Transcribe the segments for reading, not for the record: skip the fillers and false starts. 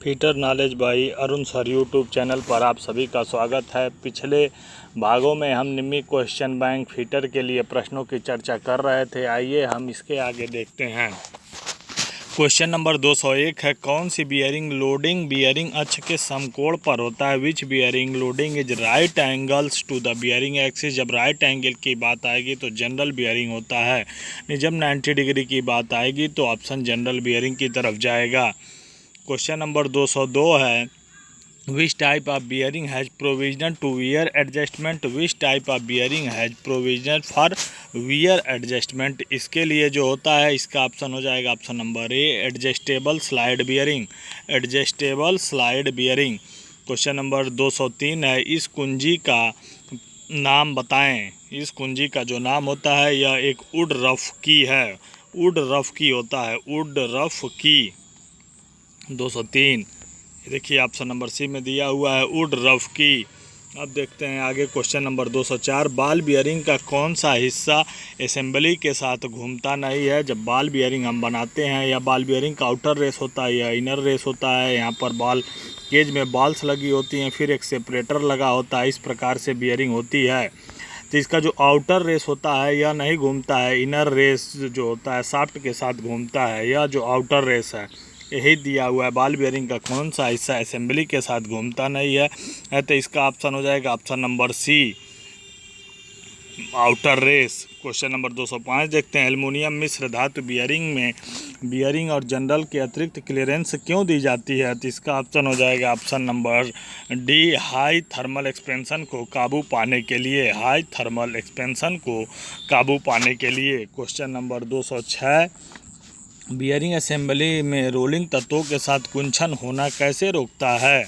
Fitter knowledge by Arun sir YouTube channel पर आप सभी का स्वागत है। पिछले भागों में हम निम्मी क्वेश्चन बैंक फीटर के लिए प्रश्नों की चर्चा कर रहे थे। आइए हम इसके आगे देखते हैं। क्वेश्चन नंबर 201 है, कौन सी बियरिंग लोडिंग बियरिंग अक्ष के समकोण पर होता है? Which bearing loading is right angles to the bearing axis. जब राइट एंगल की बात आएगी तो जनरल बियरिंग होता है। जब 90 डिग्री की बात आएगी तो ऑप्शन जनरल बियरिंग की तरफ जाएगा। क्वेश्चन नंबर 202 है, which type of bearing has provision to wear adjustment. Which type of bearing has provision for wear adjustment. इसके लिए जो होता है इसका ऑप्शन हो जाएगा option number A, adjustable slide bearing. Adjustable slide bearing. Question number 203 है, इस कुंजी का नाम बताएं। इस कुंजी का जो नाम होता है यह एक वुड रफ की है। वुड रफ की होता है, वुड रफ की। 203 देखिए ऑप्शन नंबर सी में दिया हुआ है, वुड रफ की। अब देखते हैं आगे क्वेश्चन नंबर 204, बाल बियरिंग का कौन सा हिस्सा असेंबली के साथ घूमता नहीं है? जब बाल बियरिंग हम बनाते हैं या बाल बियरिंग का आउटर रेस होता है या इनर रेस होता है, यहाँ पर बाल केज में बॉल्स लगी होती हैं, फिर एक सेपरेटर लगा होता है, इस प्रकार से बियरिंग होती है। तो इसका जो आउटर रेस होता है यह नहीं घूमता है, इनर रेस जो होता है शाफ्ट के साथ घूमता है। यह जो आउटर रेस है यही दिया हुआ है, बाल बियरिंग का कौन सा हिस्सा असेंबली के साथ घूमता नहीं है तो इसका ऑप्शन हो जाएगा option number C, outer race. Question number 205 देखते हैं, एल्युमिनियम मिश्र धातु बियरिंग में बियरिंग और जनरल के अतिरिक्त क्लियरेंस क्यों दी जाती है? तो इसका ऑप्शन हो जाएगा option number D, high thermal expansion को काबू पाने के लिए। हाई थर्मल एक्सपेंशन को काबू पाने के लिए। क्वेश्चन नंबर 206, बियरिंग असेंबली में रोलिंग तत्वों के साथ कुंचन होना कैसे रोकता है?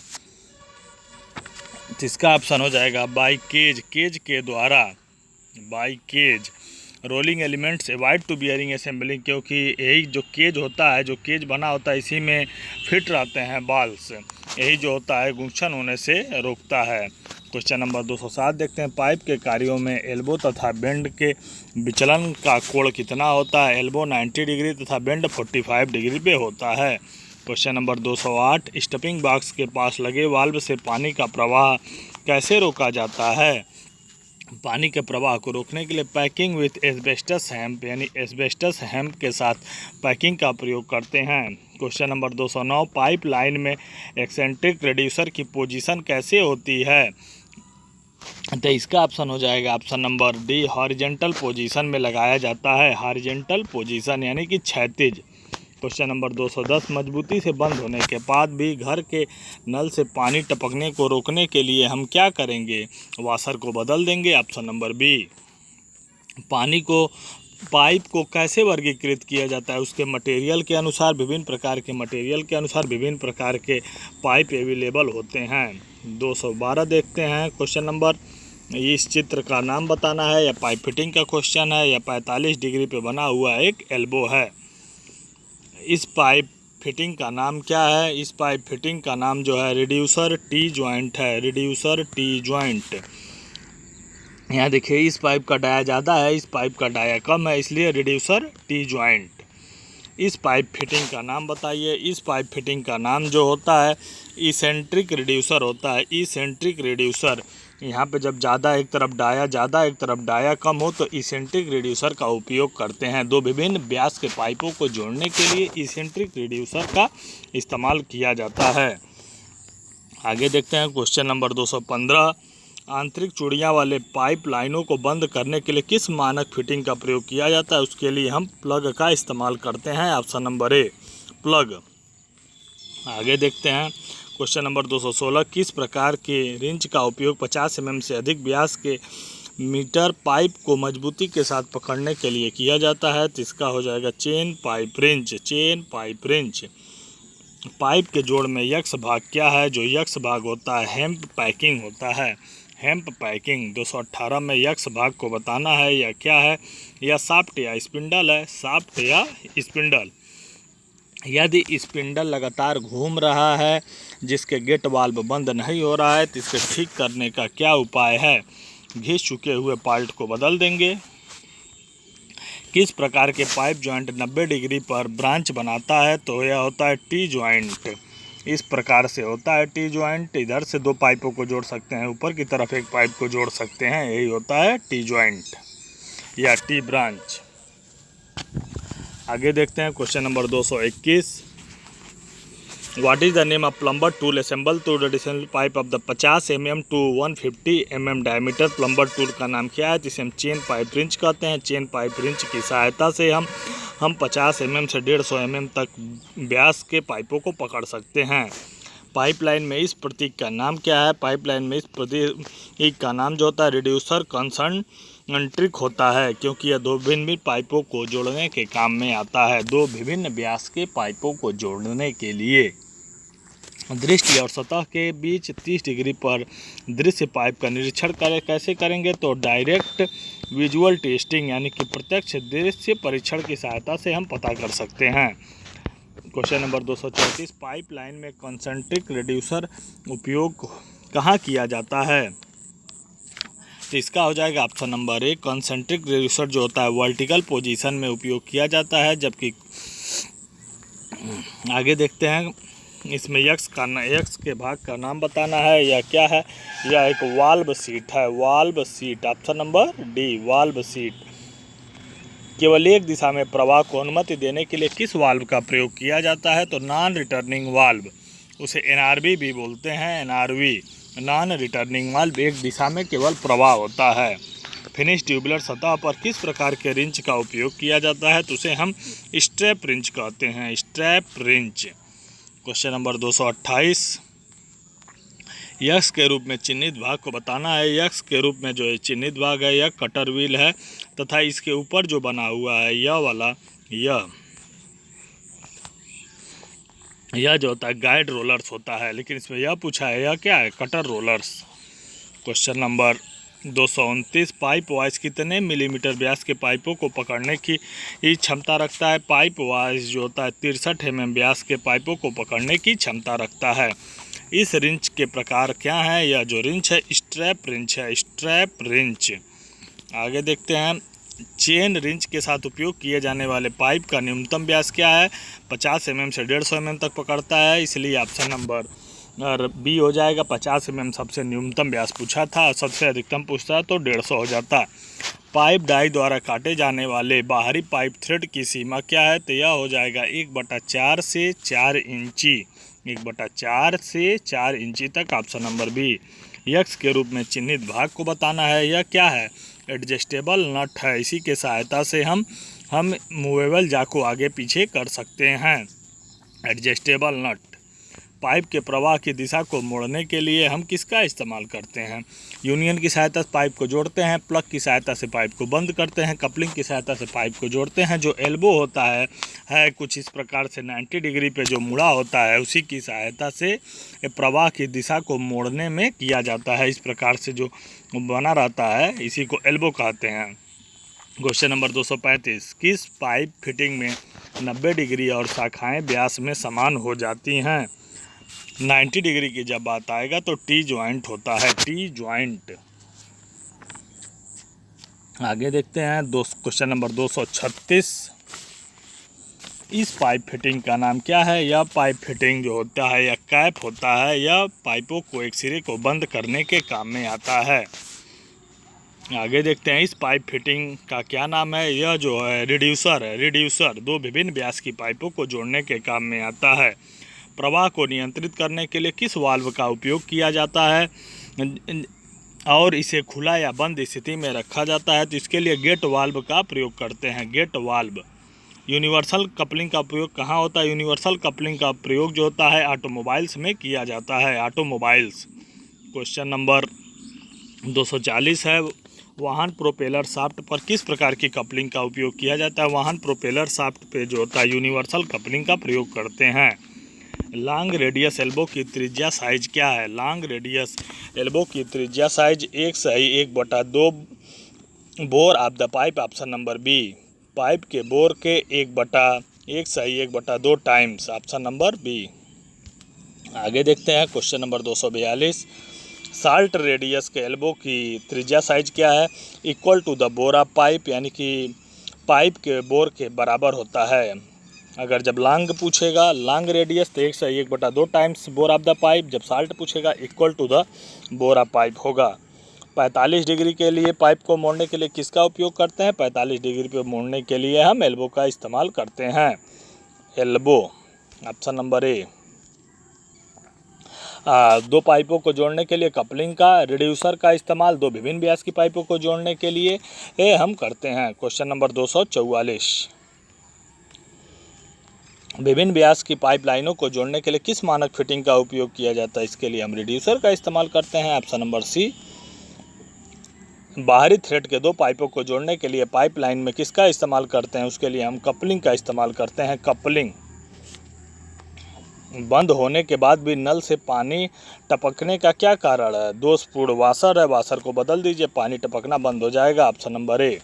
इसका ऑप्शन हो जाएगा बाई केज, केज के द्वारा, by cage. Rolling elements avoid to bearing assembly, क्योंकि यही जो केज होता है, जो केज बना होता है इसी में फिट रहते हैं बॉल्स, यही जो होता है घूर्षण होने से रोकता है। क्वेश्चन नंबर 207 देखते हैं, पाइप के कार्यों में एल्बो तथा बेंड के विचलन का कोण कितना होता है? एल्बो 90 डिग्री तथा बेंड 45 डिग्री पे होता है। क्वेश्चन नंबर 208, स्टपिंग बॉक्स के पास लगे वाल्व से पानी का प्रवाह कैसे रोका जाता है? पानी के प्रवाह को रोकने के लिए पैकिंग विथ एस्बेस्टस हैम्प यानी एस्बेस्टस हैम्प के साथ पैकिंग का प्रयोग करते हैं। क्वेश्चन नंबर 209, पाइप लाइन में एक्सेंट्रिक रिड्यूसर की पोजीशन कैसे होती है? तो इसका ऑप्शन हो जाएगा option number D, horizontal position में लगाया जाता है। हॉरिजेंटल पोजीशन यानी कि क्षैतिज। क्वेश्चन नंबर 210, मजबूती से बंद होने के बाद भी घर के नल से पानी टपकने को रोकने के लिए हम क्या करेंगे? वाशर को बदल देंगे, ऑप्शन नंबर बी। पानी को पाइप को कैसे वर्गीकृत किया जाता है? उसके मटेरियल के अनुसार, विभिन्न प्रकार के मटेरियल के अनुसार विभिन्न प्रकार के पाइप अवेलेबल होते हैं। 212 देखते हैं क्वेश्चन नंबर, इस चित्र का नाम बताना है या पाइप फिटिंग का क्वेश्चन है या 45 डिग्री पे बना हुआ एक एल्बो है। इस पाइप फिटिंग का नाम क्या है? इस पाइप फिटिंग का नाम जो है रिड्यूसर टी जॉइंट है। Reducer T joint. यहाँ देखिए इस पाइप का डाया ज़्यादा है, इस पाइप का डाया कम है, इसलिए रिड्यूसर टी जॉइंट। इस पाइप फिटिंग का नाम बताइए। इस पाइप फिटिंग का नाम जो होता है इसेंट्रिक रिड्यूसर होता है। Eccentric reducer. यहाँ पे जब ज़्यादा एक तरफ डाया ज़्यादा एक तरफ डाया कम हो तो इसेंट्रिक रिड्यूसर का उपयोग करते हैं। दो विभिन्न व्यास के पाइपों को जोड़ने के लिए इसेंट्रिक रिड्यूसर का इस्तेमाल किया जाता है। आगे देखते हैं क्वेश्चन नंबर 215, आंतरिक चूड़ियाँ वाले पाइप लाइनों को बंद करने के लिए किस मानक फिटिंग का प्रयोग किया जाता है? उसके लिए हम प्लग का इस्तेमाल करते हैं, ऑप्शन नंबर ए, प्लग। आगे देखते हैं क्वेश्चन नंबर 216, किस प्रकार के रिंच का उपयोग 50 mm से अधिक व्यास के मीटर पाइप को मजबूती के साथ पकड़ने के लिए किया जाता है? तो इसका हो जाएगा chain pipe wrench. Chain pipe wrench. Pipe के जोड़ में यक्ष भाग क्या है? जो यक्ष भाग होता है हेम्प पैकिंग होता है। Hemp packing. 218 में यक्ष भाग को बताना है या क्या है? या शाफ्ट या स्पिंडल है। शाफ्ट या स्पिंडल। यदि स्पिंडल लगातार घूम रहा है जिसके गेट वाल्व बंद नहीं हो रहा है तो इसके ठीक करने का क्या उपाय है? घिस चुके हुए पार्ट को बदल देंगे। किस प्रकार के पाइप जॉइंट 90 डिग्री पर ब्रांच बनाता है? तो यह होता है टी जॉइंट। इस प्रकार से होता है टी जॉइंट। इधर से दो पाइपों को जोड़ सकते हैं, ऊपर की तरफ एक पाइप को जोड़ सकते हैं, यही होता है टी जॉइंट या टी ब्रांच। आगे देखते हैं question number 221। What is the name of plumber tool assemble to traditional pipe of the 50 mm to 150 mm diameter. Plumber tool का नाम क्या है? जिसे हम चेन पाइप रिंच कहते हैं। चेन पाइप रिंच की सहायता से हम 50 mm से 150 mm तक व्यास के पाइपों को पकड़ सकते हैं। पाइपलाइन में इस प्रतीक का नाम क्या है? पाइपलाइन में इस प्रतीक का नाम जो होता है रिड्यूसर कंसंट्रिक होता है, क्योंकि यह दो भिन्न पाइपों को जोड़ने के काम में आता है। दो विभिन्न व्यास के पाइपों को जोड़ने के लिए दृष्टि और सतह के बीच 30 डिग्री पर दृश्य पाइप का निरीक्षण कैसे करेंगे? तो डायरेक्ट विजुअल टेस्टिंग यानी कि प्रत्यक्ष दृश्य परीक्षण की सहायता से हम पता कर सकते हैं। Question number 234। पाइपलाइन में कंसंट्रिक रिड्यूसर उपयोग कहाँ किया जाता है? तो इसका हो जाएगा ऑप्शन नंबर ए। कंसंट्रिक रिड्यूसर जो होता है वर्टिकल पोजीशन में उपयोग किया जाता है, जबकि आगे देखते हैं इसमें यक्स के भाग का नाम बताना है। यह क्या है? यह एक वाल्व सीट है। Valve seat, option number D, valve seat. केवल एक दिशा में प्रवाह को अनुमति देने के लिए किस वाल्व का प्रयोग किया जाता है? तो नॉन रिटर्निंग वाल्व, उसे एनआरवी भी बोलते हैं। एनआरवी, नॉन रिटर्निंग वाल्व, एक दिशा में केवल प्रवाह होता है। फिनिश ट्यूबुलर सतह पर किस प्रकार के रिंच का उपयोग किया जाता है? तो उसे हम स्ट्रैप रिंच कहते हैं। Strap wrench. Question number 228। X के रूप में चिन्हित भाग को बताना है। यक्स के रूप में जो चिन्हित भाग है यह कटर व्हील है, तथा इसके ऊपर जो बना हुआ है यह वाला यह जो होता है गाइड रोलर्स होता है, लेकिन इसमें यह पूछा है यह क्या है? Cutter rollers. Question number 229। Pipe wise कितने मिलीमीटर व्यास के पाइपों को पकड़ने की क्षमता रखता है? पाइप वाइज जो होता है 63 mm व्यास के पाइपों को पकड़ने की क्षमता रखता है। इस रिंच के प्रकार क्या है? यह जो रिंच है स्ट्रैप रिंच है। Strap wrench. आगे देखते हैं चेन रिंच के साथ उपयोग किए जाने वाले पाइप का न्यूनतम व्यास क्या है? 50 mm से 150 mm तक पकड़ता है, इसलिए ऑप्शन नंबर बी हो जाएगा। 50 mm सबसे न्यूनतम व्यास पूछा था, सबसे अधिकतम पूछता तो 150 हो जाता। पाइप डाई द्वारा काटे जाने वाले बाहरी पाइप थ्रेड की सीमा क्या है? तो यह हो जाएगा 1/4 से 4 इंची। 1/4 से 4 इंची तक, ऑप्शन नंबर बी। यक्स के रूप में चिन्हित भाग को बताना है। यह क्या है? एडजस्टेबल नट है। इसी के सहायता से हम मूवेबल जा को आगे पीछे कर सकते हैं। एडजस्टेबल नट। पाइप के प्रवाह की दिशा को मोड़ने के लिए हम किसका इस्तेमाल करते हैं? यूनियन की सहायता से पाइप को जोड़ते हैं, प्लग की सहायता से पाइप को बंद करते हैं, कपलिंग की सहायता से पाइप को जोड़ते हैं। जो एल्बो होता है कुछ इस प्रकार से 90 डिग्री पे जो मुड़ा होता है, उसी की सहायता से प्रवाह की दिशा को मोड़ने में किया जाता है। इस प्रकार से जो बना रहता है इसी को एल्बो कहते हैं। Question number 235। किस पाइप फिटिंग में 90 डिग्री और शाखाएं व्यास में समान हो जाती हैं? 90 डिग्री की जब बात आएगा तो टी जॉइंट होता है। T joint. आगे देखते हैं क्वेश्चन नंबर 236। इस पाइप फिटिंग का नाम क्या है? यह पाइप फिटिंग जो होता है यह कैप होता है। यह पाइपों को एक सिरे को बंद करने के काम में आता है। आगे देखते हैं इस पाइप फिटिंग का क्या नाम है? यह जो है रिड्यूसर है। रिड्यूसर दो विभिन्न व्यास की पाइपों को जोड़ने के काम में आता है। प्रवाह को नियंत्रित करने के लिए किस वाल्व का उपयोग किया जाता है और इसे खुला या बंद स्थिति में रखा जाता है? तो इसके लिए गेट वाल्व का प्रयोग करते हैं। Gate valve. यूनिवर्सल कपलिंग का उपयोग कहाँ होता है? यूनिवर्सल कपलिंग का प्रयोग जो होता है ऑटोमोबाइल्स में किया जाता है। ऑटोमोबाइल्स। क्वेश्चन नंबर 240 है। वाहन प्रोपेलर शाफ्ट पर किस प्रकार की कपलिंग का उपयोग किया जाता है? वाहन प्रोपेलर शाफ्ट पे जो होता है यूनिवर्सल कपलिंग का प्रयोग करते हैं। लॉन्ग रेडियस एल्बो की त्रिज्या साइज क्या है? लॉन्ग रेडियस एल्बो की त्रिज्या size 1/2 bore of the pipe, option number B. Pipe के बोर के 1/1/2 टाइम्स, ऑप्शन नंबर बी। आगे देखते हैं क्वेश्चन नंबर 242। साल्ट रेडियस के एल्बो की त्रिज्या साइज क्या है? Equal to the bore of pipe, यानी कि पाइप के बोर के बराबर होता है। अगर जब लॉन्ग पूछेगा, लॉन्ग रेडियस, तो 1/1/2 times bore of the pipe. जब शॉर्ट पूछेगा, equal to the bore of pipe होगा। 45 डिग्री के लिए पाइप को मोड़ने के लिए किसका उपयोग करते हैं? 45 डिग्री पे मोड़ने के लिए हम एल्बो का इस्तेमाल करते हैं, एल्बो, ऑप्शन नंबर ए। दो पाइपों को जोड़ने के लिए कपलिंग का, रिड्यूसर का इस्तेमाल दो विभिन्न व्यास की पाइपों को जोड़ने के लिए हम करते हैं। क्वेश्चन नंबर 244, विभिन्न व्यास की पाइपलाइनों को जोड़ने के लिए किस मानक फिटिंग का उपयोग किया जाता है? इसके लिए हम रिड्यूसर का इस्तेमाल करते हैं, ऑप्शन नंबर सी। बाहरी थ्रेड के दो पाइपों को जोड़ने के लिए पाइपलाइन में किसका इस्तेमाल करते हैं? उसके लिए हम कपलिंग का इस्तेमाल करते हैं, कपलिंग। बंद होने के बाद भी नल से पानी टपकने का क्या कारण है? दोषपूर्ण वाशर है, वाशर को बदल दीजिए, पानी टपकना बंद हो जाएगा, ऑप्शन नंबर ए।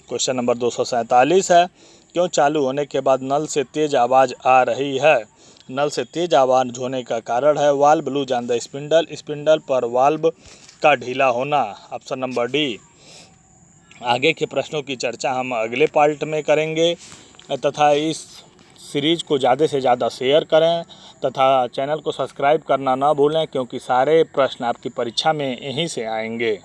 क्वेश्चन नंबर 247 है, क्यों चालू होने के बाद नल से तेज आवाज़ आ रही है? नल से तेज आवाज़ होने का कारण है valve lose on the spindle, spindle पर वाल्व का ढीला होना, ऑप्शन नंबर डी। आगे के प्रश्नों की चर्चा हम अगले पार्ट में करेंगे तथा इस सीरीज को ज़्यादा से ज़्यादा शेयर करें तथा चैनल को सब्सक्राइब करना ना भूलें, क्योंकि सारे प्रश्न आपकी परीक्षा में यहीं से आएंगे।